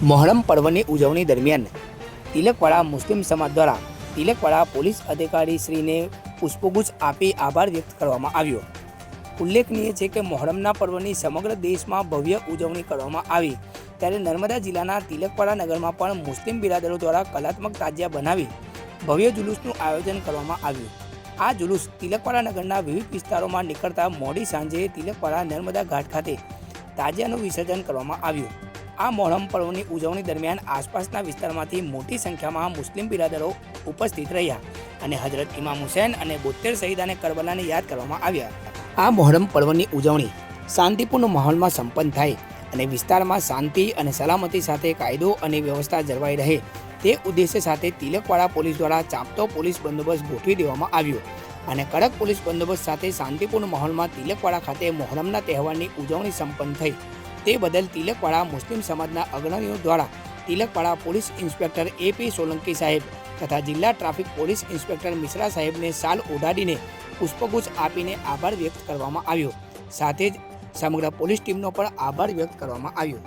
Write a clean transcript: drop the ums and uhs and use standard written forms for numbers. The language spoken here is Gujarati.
મોહરમ પર્વની ઉજવણી દરમિયાન તિલકવાડા મુસ્લિમ સમાજ દ્વારા તિલકવાડા પોલીસ અધિકારી શ્રીને પુષ્પગુચ્છ આપી આભાર વ્યક્ત કરવામાં આવ્યો। ઉલ્લેખનીય છે કે મોહરમના પર્વની સમગ્ર દેશમાં ભવ્ય ઉજવણી કરવામાં આવી, ત્યારે નર્મદા જિલ્લાના તિલકવાડા નગરમાં પણ મુસ્લિમ બિરાદરો દ્વારા કલાત્મક તાજિયા બનાવી ભવ્ય જુલુસનું આયોજન કરવામાં આવ્યું। આ જુલુસ તિલકવાડા નગરના વિવિધ વિસ્તારોમાં નીકળતા મોડી સાંજે તિલકવાડા નર્મદા ઘાટ ખાતે તાજિયાનું વિસર્જન કરવામાં આવ્યું। આ મોહરમ પર્વની ઉજવણી દરમિયાન આસપાસના વિસ્તારમાંથી મોટી સંખ્યામાં મુસ્લિમ બિરાદરો ઉપસ્થિત રહ્યા અને હજરત ઇમામ હુસૈન અને 72 શહીદાને કરબલાને યાદ કરવામાં આવ્યા। આ મોહરમ પર્વની ઉજવણી શાંતિપૂર્ણ માહોલમાં સંપન્ન થાય અને વિસ્તારમાં શાંતિ અને સલામતી સાથે કાયદો અને વ્યવસ્થા જળવાઈ રહે તે ઉદ્દેશ્ય સાથે તિલકવાડા પોલીસ દ્વારા ચાંપતો પોલીસ બંદોબસ્ત ગોઠવી દેવામાં આવ્યો અને કડક પોલીસ બંદોબસ્ત સાથે શાંતિપૂર્ણ માહોલમાં તિલકવાડા ખાતે મોહરમના તહેવારની ઉજવણી સંપન્ન થઈ। તે બદલ તિલકવાડા મુસ્લિમ સમાજના અગ્રણીઓ દ્વારા Tilakwada police inspector AP Solanki સાહેબ તથા જિલ્લા ટ્રાફિક પોલીસ ઇન્સ્પેક્ટર મિશ્રા સાહેબને શાલ ઓઢાડીને પુષ્પગુચ્છ આપીને આભાર વ્યક્ત કરવામાં આવ્યો। સાથે જ સમગ્ર પોલીસ ટીમનો પણ આભાર વ્યક્ત કરવામાં આવ્યો।